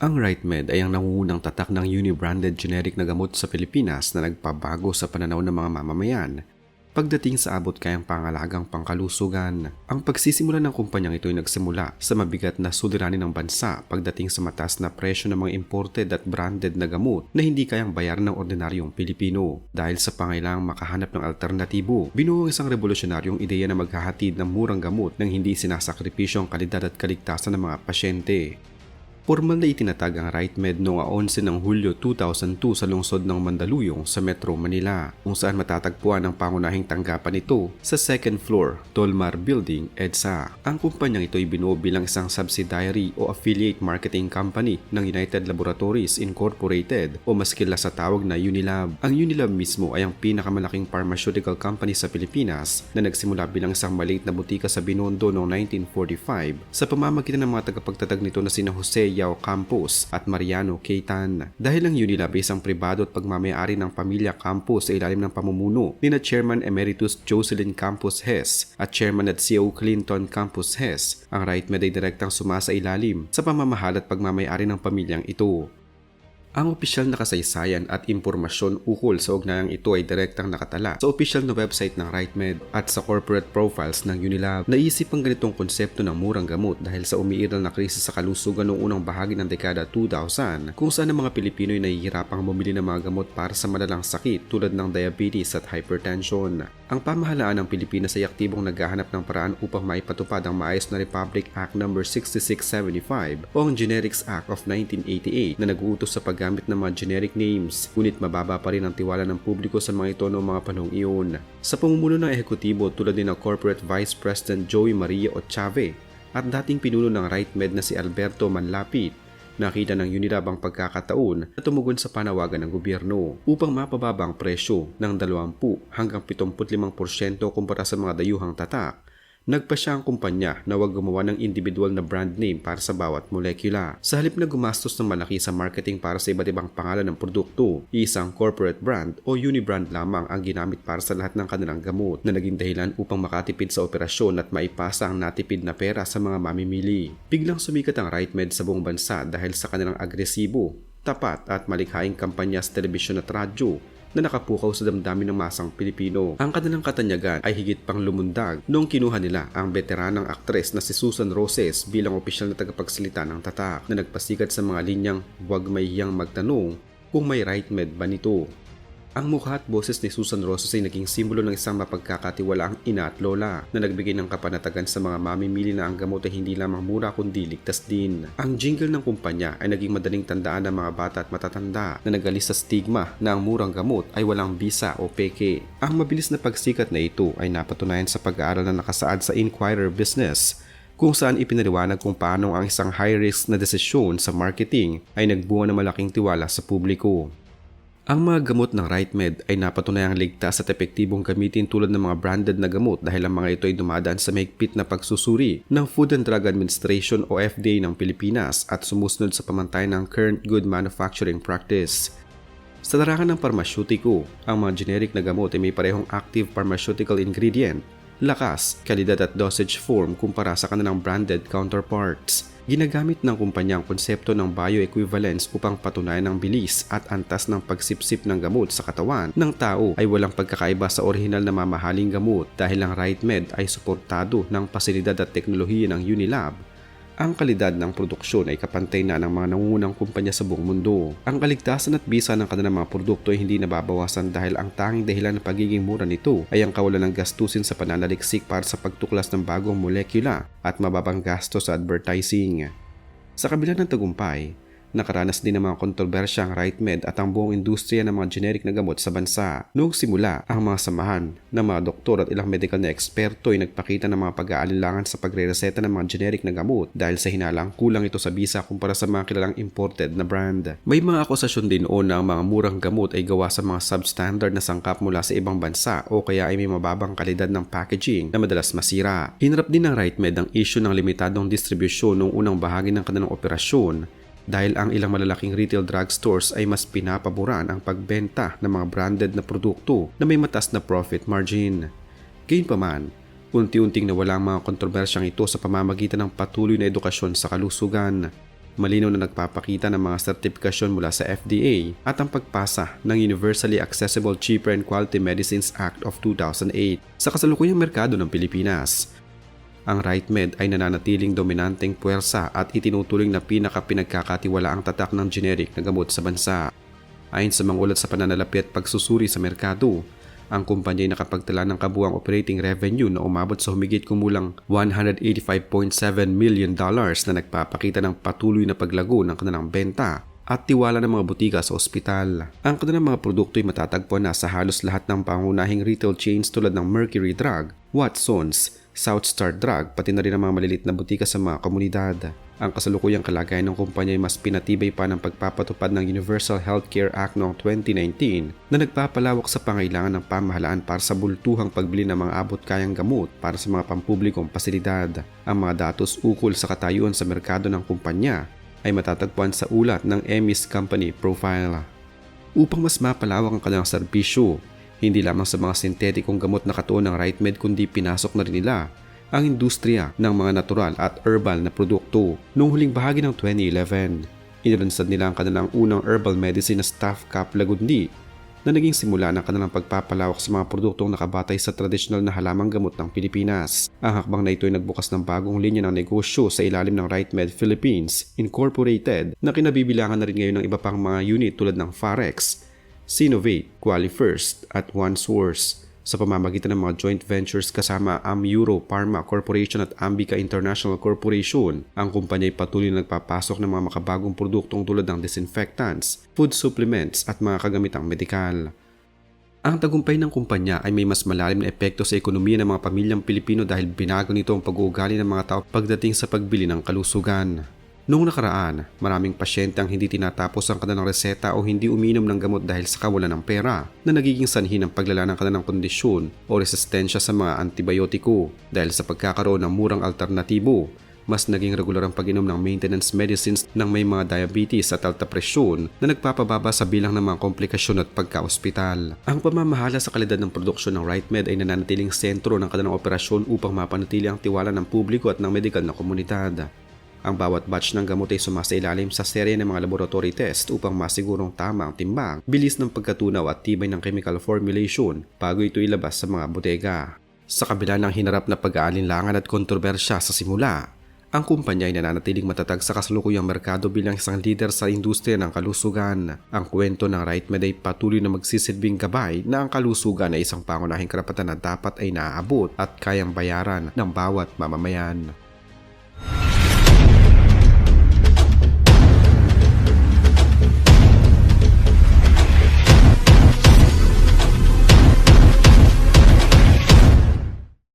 Ang RightMed ay ang nangungunang tatak ng uni-branded generic na gamot sa Pilipinas na nagpabago sa pananaw ng mga mamamayan pagdating sa abot kayang pangalagang pangkalusugan. Ang pagsisimula ng kumpanyang ito ay nagsimula sa mabigat na suliranin ng bansa pagdating sa mataas na presyo ng mga imported at branded na gamot na hindi kayang bayaran ng ordinaryong Pilipino. Dahil sa pangailangang makahanap ng alternatibo, binuo ang isang revolusyonaryong ideya na maghahatid ng murang gamot nang hindi sinasakripisyo ang kalidad at kaligtasan ng mga pasyente. Formal na itinatag ang RightMed noong 11 ng Hulyo 2002 sa lungsod ng Mandaluyong sa Metro Manila, kung saan matatagpuan ang pangunahing tanggapan nito sa second floor, Tolmar Building, EDSA. Ang kumpanyang ito ay binuo bilang isang subsidiary o affiliate marketing company ng United Laboratories Incorporated o mas kilala sa tawag na Unilab. Ang Unilab mismo ay ang pinakamalaking pharmaceutical company sa Pilipinas na nagsimula bilang isang maliit na butika sa Binondo noong 1945 sa pamamagitan ng mga tagapagtatag nito na sina Jose Yao Campos at Mariano Caytan. Dahil ang Unilab ay isang pribado at pagmamayari ng pamilya Campos sa ilalim ng pamumuno ni na Chairman Emeritus Jocelyn Campos Hess at Chairman at CEO Clinton Campos Hess, ang RightMed ay direktang sumasa ilalim sa pamamahal at pagmamayari ng pamilyang ito. Ang opisyal na kasaysayan at impormasyon ukol sa ugnayang ito ay direktang nakatala sa opisyal na website ng RightMed at sa corporate profiles ng Unilab. Naisip ang ganitong konsepto ng murang gamot dahil sa umiiral na krisis sa kalusugan noong unang bahagi ng dekada 2000 kung saan ang mga Pilipino ay nahihirapang bumili ng mga gamot para sa malalang sakit tulad ng diabetes at hypertension. Ang pamahalaan ng Pilipinas ay aktibong naghahanap ng paraan upang maipatupad ang maayos na Republic Act No. 6675 o ang Generics Act of 1988 na nag-uutos sa paggamit ng mga generic names, ngunit mababa pa rin ang tiwala ng publiko sa mga ito noong mga panahong iyon. Sa pamumuno ng ehekutibo tulad din ng Corporate Vice President Joey Maria Ochave at dating pinuno ng RightMed na si Alberto Manlapit, nakita ng Unilab ang pagkakataon na tumugon sa panawagan ng gobyerno upang mapababa ang presyo ng 20 hanggang 75% kumpara sa mga dayuhang tatak. Nagpasya ang kumpanya na huwag gumawa ng individual na brand name para sa bawat molekula. Sa halip na gumastos ng malaki sa marketing para sa iba't ibang pangalan ng produkto, isang corporate brand o unibrand lamang ang ginamit para sa lahat ng kanilang gamot na naging dahilan upang makatipid sa operasyon at maipasa ang natipid na pera sa mga mamimili. Biglang sumikat ang RightMed sa buong bansa dahil sa kanilang agresibo, tapat at malikhaing kampanya sa telebisyon at radyo na nakapukaw sa damdamin ng masang Pilipino. Ang kanilang katanyagan ay higit pang lumundag noong kinuha nila ang veteranang aktres na si Susan Roses bilang opisyal na tagapagsalita ng tatak na nagpasikat sa mga linyang huwag mahihiyang magtanong kung may RightMed ba nito. Ang mukha at boses ni Susan Roses ay naging simbolo ng isang mapagkakatiwalaang ina at lola na nagbigay ng kapanatagan sa mga mamimili na ang gamot ay hindi lamang mura kundi ligtas din. Ang jingle ng kumpanya ay naging madaling tandaan ng mga bata at matatanda na nagalis sa stigma na ang murang gamot ay walang bisa o peke. Ang mabilis na pagsikat na ito ay napatunayan sa pag-aaral na nakasaad sa Inquirer Business, kung saan ipinaliwanag kung paano ang isang high-risk na desisyon sa marketing ay nagbunga ng malaking tiwala sa publiko. Ang mga gamot ng RightMed ay napatunayang ligtas at epektibong gamitin tulad ng mga branded na gamot dahil ang mga ito ay dumadaan sa mahigpit na pagsusuri ng Food and Drug Administration o FDA ng Pilipinas at sumusunod sa pamantayan ng Current Good Manufacturing Practice. Sa larangan ng parmasyutiko, ang mga generic na gamot ay may parehong active pharmaceutical ingredient, lakas, kalidad at dosage form kumpara sa kanilang branded counterparts. Ginagamit ng kumpanya ang konsepto ng bioequivalence upang patunayan ang bilis at antas ng pagsipsip ng gamot sa katawan ng tao ay walang pagkakaiba sa orihinal na mamahaling gamot dahil ang RightMed ay suportado ng pasilidad at teknolohiya ng Unilab. Ang kalidad ng produksyon ay kapantay na ng mga nangungunang kumpanya sa buong mundo. Ang kaligtasan at bisa ng kanilang mga produkto ay hindi nababawasan dahil ang tanging dahilan ng pagiging mura nito ay ang kawalan ng gastusin sa pananaliksik para sa pagtuklas ng bagong molekula at mababang gasto sa advertising. Sa kabila ng tagumpay, nakaranas din ng mga kontrobersya ang RightMed at ang buong industriya ng mga generic na gamot sa bansa. Noong simula, ang mga samahan ng mga doktor at ilang medical na eksperto ay nagpakita ng mga pag-aalinlangan sa pagre-reseta ng mga generic na gamot dahil sa hinalang kulang ito sa bisa kumpara sa mga kilalang imported na brand. May mga akusasyon din noon na ang mga murang gamot ay gawa sa mga substandard na sangkap mula sa ibang bansa o kaya ay may mababang kalidad ng packaging na madalas masira. Hinarap din ng RightMed ang issue ng limitadong distribusyon noong unang bahagi ng kanilang operasyon dahil ang ilang malalaking retail drugstores ay mas pinapaboran ang pagbenta ng mga branded na produkto na may mataas na profit margin. Gayunpaman, unti-unting nawala ang mga kontrobersyang ito sa pamamagitan ng patuloy na edukasyon sa kalusugan. Malinaw na nagpapakita ng mga sertifikasyon mula sa FDA at ang pagpasa ng Universally Accessible, Cheaper and Quality Medicines Act of 2008 sa kasalukuyang merkado ng Pilipinas. Ang RightMed ay nananatiling dominanteng puwersa at itinuturing na pinagkakatiwalaang tatak ng generic na gamot sa bansa. Ayon sa mga ulat sa pananalapi at pagsusuri sa merkado, ang kumpanya ay nakapagtala ng kabuuang operating revenue na umabot sa humigit kumulang $185.7 million na nagpapakita ng patuloy na paglago ng kanilang benta at tiwala ng mga butika sa ospital. Ang kanilang mga produkto ay matatagpuan na sa halos lahat ng pangunahing retail chains tulad ng Mercury Drug, Watsons, Southstar Drug, pati na rin ang mga malilit na butika sa mga komunidad. Ang kasalukuyang kalagayan ng kumpanya ay mas pinatibay pa ng pagpapatupad ng Universal Healthcare Act noong 2019 na nagpapalawak sa pangailangan ng pamahalaan para sa bultuhang pagbili ng mga abot-kayang gamot para sa mga pampublikong pasilidad. Ang mga datos ukol sa katayuan sa merkado ng kumpanya ay matatagpuan sa ulat ng EMIS Company Profile. Upang mas mapalawak ang kanilang serbisyo, hindi lamang sa mga sintetikong gamot na katuon ng RightMed kundi pinasok na rin nila ang industriya ng mga natural at herbal na produkto. Noong huling bahagi ng 2011, inilunsad nila ang kanilang unang herbal medicine na Staph Kaplagundi na naging simula ng kanilang pagpapalawak sa mga produktong nakabatay sa tradisyonal na halamang gamot ng Pilipinas. Ang hakbang na ito ay nagbukas ng bagong linya ng negosyo sa ilalim ng RightMed Philippines Incorporated na kinabibilangan na rin ngayon ng iba pang mga unit tulad ng Pharex, Sinovate, QualiFirst at OneSource sa pamamagitan ng mga joint ventures kasama Euro Pharma Corporation at Ambica International Corporation. Ang kumpanya ay patuloy na nagpapasok ng mga makabagong produktong tulad ng disinfectants, food supplements at mga kagamitang medikal. Ang tagumpay ng kumpanya ay may mas malalim na epekto sa ekonomiya ng mga pamilyang Pilipino dahil binago nito ang pag-uugali ng mga tao pagdating sa pagbili ng kalusugan. Noong nakaraan, maraming pasyente ang hindi tinatapos ang kanilang reseta o hindi uminom ng gamot dahil sa kawalan ng pera na nagiging sanhi ng paglala ng kanilang kondisyon o resistensya sa mga antibiotiko. Dahil sa pagkakaroon ng murang alternatibo, mas naging regular ang pag-inom ng maintenance medicines ng may mga diabetes at alta presyon na nagpapababa sa bilang ng mga komplikasyon at pagka-ospital. Ang pamamahala sa kalidad ng produksyon ng RightMed ay nananatiling sentro ng kanilang operasyon upang mapanatili ang tiwala ng publiko at ng medikal na komunidad. Ang bawat batch ng gamot ay sumasailalim sa serye ng mga laboratory test upang masigurong tama ang timbang, bilis ng pagkatunaw at tibay ng chemical formulation bago ito ilabas sa mga bodega. Sa kabila ng hinarap na pag-aalinlangan at kontrobersya sa simula, ang kumpanya ay nananatiling matatag sa kasalukuyang merkado bilang isang leader sa industriya ng kalusugan. Ang kwento ng RightMed ay patuloy na magsisilbing gabay na ang kalusugan ay isang pangunahing karapatan na dapat ay naaabot at kayang bayaran ng bawat mamamayan.